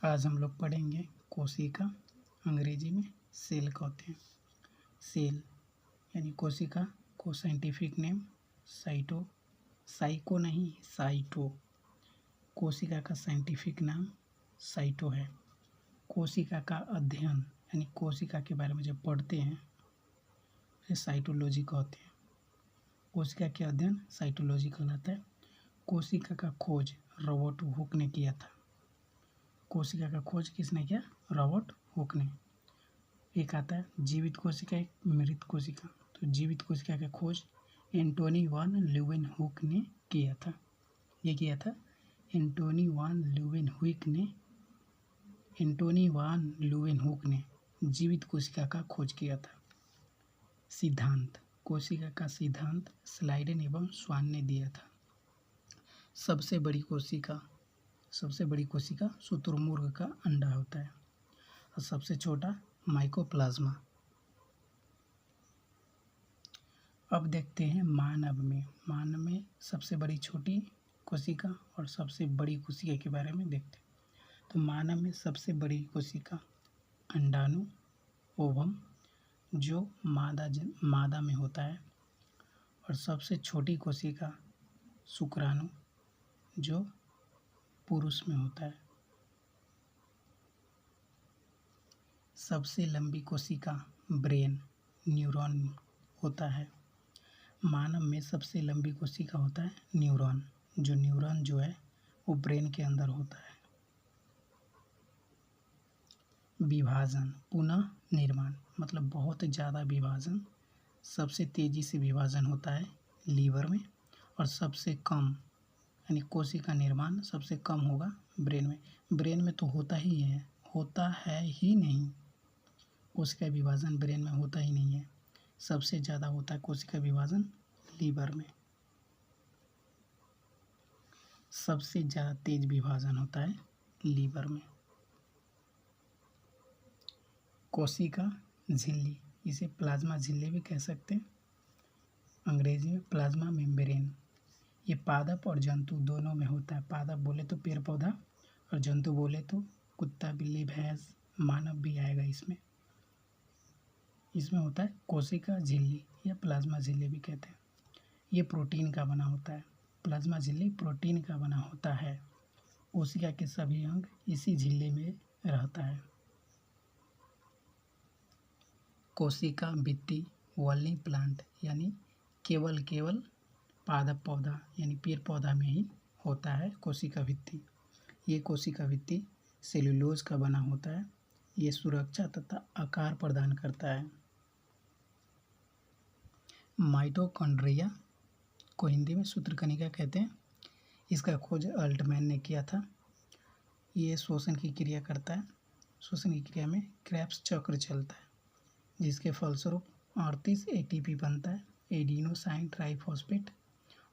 आज हम लोग पढ़ेंगे कोशिका, अंग्रेजी में सेल कहते हैं। सेल यानी कोशिका को साइंटिफिक नेम साइको नहीं, साइटो। कोशिका का साइंटिफिक नाम साइटो है। कोशिका का अध्ययन यानी कोशिका के बारे में जब पढ़ते हैं उसे साइटोलॉजी कहते हैं। कोशिका के अध्ययन साइटोलॉजी कहलाता है। कोशिका का खोज रॉबर्ट हुक ने किया था। कोशिका का खोज किसने किया? रॉबर्ट हुक ने। एक आता है जीवित कोशिका, एक मृत कोशिका। तो जीवित कोशिका का खोज एंटोनी वान ल्यूवेनहुक ने किया था। ये किया था एंटोनी वान ल्यूवेनहुक ने जीवित कोशिका का खोज किया था। सिद्धांत, कोशिका का सिद्धांत स्लाइडेन एवं स्वान ने दिया था। सबसे बड़ी कोशिका शुतुरमुर्ग का अंडा होता है और सबसे छोटा माइकोप्लाज्मा। अब देखते हैं मानव में सबसे बड़ी छोटी कोशिका और सबसे बड़ी कोशिका के बारे में देखते हैं। तो मानव में सबसे बड़ी कोशिका अंडाणु ओवम जो मादा में होता है, और सबसे छोटी कोशिका शुक्राणु जो पुरुष में होता है। सबसे लंबी कोशिका ब्रेन न्यूरॉन होता है। मानव में सबसे लंबी कोशिका होता है न्यूरॉन जो है वो ब्रेन के अंदर होता है। विभाजन, पुनः निर्माण मतलब बहुत ज़्यादा विभाजन, सबसे तेज़ी से विभाजन होता है लीवर में, और सबसे कम यानी कोशिका निर्माण सबसे कम होगा ब्रेन में। ब्रेन में तो होता ही नहीं, कोशिका विभाजन ब्रेन में होता ही नहीं है। सबसे ज़्यादा होता है कोशिका विभाजन लीवर में। सबसे ज़्यादा तेज विभाजन होता है लीवर में। कोशिका झिल्ली, इसे प्लाज्मा झिल्ली भी कह सकते हैं, अंग्रेजी में प्लाज्मा मेम्ब्रेन। ये पादप और जंतु दोनों में होता है। पादप बोले तो पेड़ पौधा, और जंतु बोले तो कुत्ता, बिल्ली, भैंस, मानव भी आएगा इसमें होता है कोशिका झिल्ली या प्लाज्मा झिल्ली भी कहते हैं। ये प्रोटीन का बना होता है। प्लाज्मा झिल्ली प्रोटीन का बना होता है। कोशिका के सभी अंग इसी झिल्ली में रहता है। कोशिका भित्ति वॉल्नी प्लांट यानी केवल पादप पौधा यानी पेड़ पौधा में ही होता है कोशिका भित्ति। ये कोशिका भित्ति सेल्यूलोज का बना होता है। ये सुरक्षा तथा आकार प्रदान करता है। माइटोकॉन्ड्रिया को हिंदी में सूत्रकणिका कहते हैं। इसका खोज अल्टमैन ने किया था। ये श्वसन की क्रिया करता है। श्वसन की क्रिया में क्रेब्स चक्र चलता है, जिसके फलस्वरूप 38 एटीपी बनता है, एडिनोसाइन ट्राइफॉस्फेट,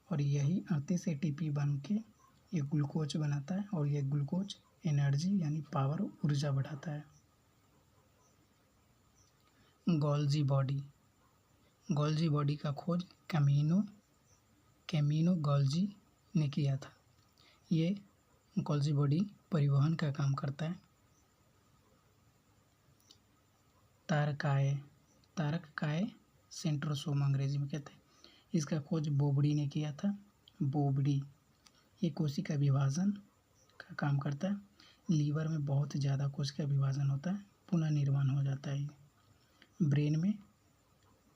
और यही 38 एटीपी बन के ये ग्लूकोज बनाता है, और ये ग्लूकोज एनर्जी यानी पावर, ऊर्जा बढ़ाता है। गोल्जी बॉडी का खोज कैमिनो गोल्जी ने किया था। ये गोल्जी बॉडी परिवहन का काम करता है। तारककाय सेंट्रोसोम अंग्रेजी में कहते हैं। इसका खोज बोबडी ने किया था। बोबडी ये कोशिका विभाजन का काम करता है। लीवर में बहुत ज़्यादा कोशिका विभाजन होता है, पुनः निर्माण हो जाता है। ब्रेन में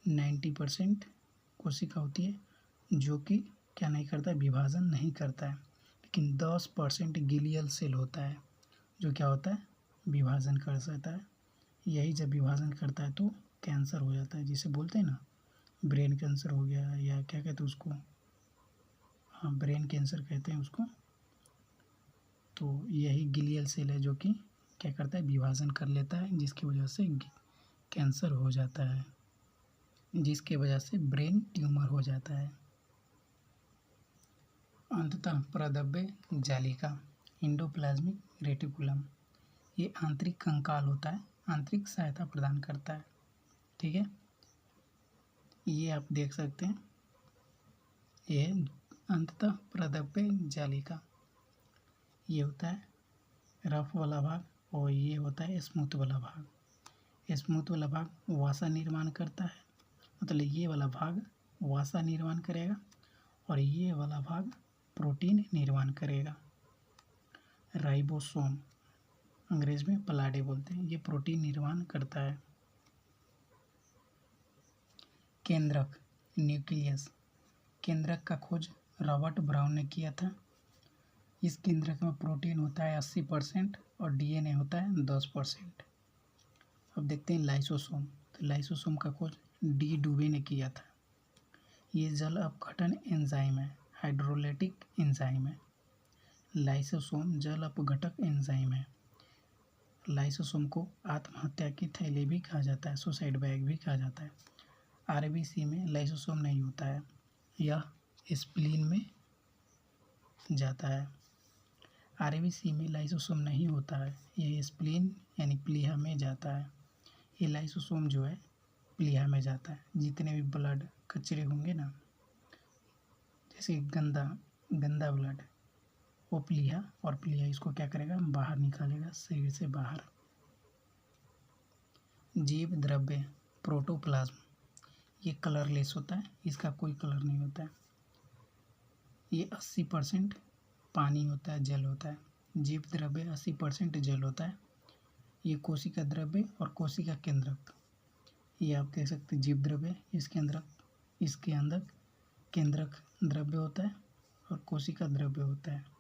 90% कोशिका होती है जो कि क्या नहीं करता है, विभाजन नहीं करता है, लेकिन 10% गिलियल सेल होता है जो क्या होता है, विभाजन कर सकता है। यही जब विभाजन करता है तो कैंसर हो जाता है, जिसे बोलते हैं ना ब्रेन कैंसर हो गया, या क्या कहते हैं उसको, हाँ ब्रेन कैंसर कहते हैं उसको। तो यही गिलियल सेल है जो कि क्या करता है, विभाजन कर लेता है, जिसकी वजह से कैंसर हो जाता है, जिसके वजह से ब्रेन ट्यूमर हो जाता है। अंततः प्रदब्य जालिका एंडोप्लाज्मिक रेटिकुलम, ये आंतरिक कंकाल होता है, आंतरिक सहायता प्रदान करता है। ठीक है, ये आप देख सकते हैं, ये अंततः प्रदब्य जालिका, ये होता है रफ वाला भाग और ये होता है स्मूथ वाला भाग। स्मूथ वाला भाग वसा निर्माण करता है, मतलब ये वाला भाग वसा निर्माण करेगा और ये वाला भाग प्रोटीन निर्माण करेगा। राइबोसोम अंग्रेज में पलाडे बोलते हैं, ये प्रोटीन निर्माण करता है। केंद्रक न्यूक्लियस, केंद्रक का खोज रॉबर्ट ब्राउन ने किया था। इस केंद्रक में प्रोटीन होता है 80% और डीएनए होता है 10%। अब देखते हैं लाइसोसोम। तो लाइसोसोम का खोज डी डुबे ने किया था। ये जल अपघटन एंजाइम है, हाइड्रोलाइटिक एंजाइम है। लाइसोसोम जल अपघटक एंजाइम है। लाइसोसोम को आत्महत्या की थैली भी कहा जाता है, सुसाइड बैग भी कहा जाता है। आरबीसी में लाइसोसोम नहीं होता है, यह स्प्लीन में जाता है। आरबीसी में लाइसोसोम नहीं होता है, यह स्प्लीन यानी प्लीहा में जाता है। ये लाइसोसोम जो है प्लीहा में जाता है। जितने भी ब्लड कचरे होंगे ना, जैसे गंदा ब्लड, वो प्लीहा, और प्लीहा इसको क्या करेगा, बाहर निकालेगा शरीर से बाहर। जीव द्रव्य प्रोटोप्लाज्म, ये कलरलेस होता है, इसका कोई कलर नहीं होता है। ये 80% पानी होता है, जल होता है। जीव द्रव्य 80% जल होता है। ये कोशिका द्रव्य और कोशिका केंद्रक, ये आप देख सकते हैं। जीव द्रव्य इसके अंदर केंद्रक द्रव्य होता है और कोशिका द्रव्य होता है।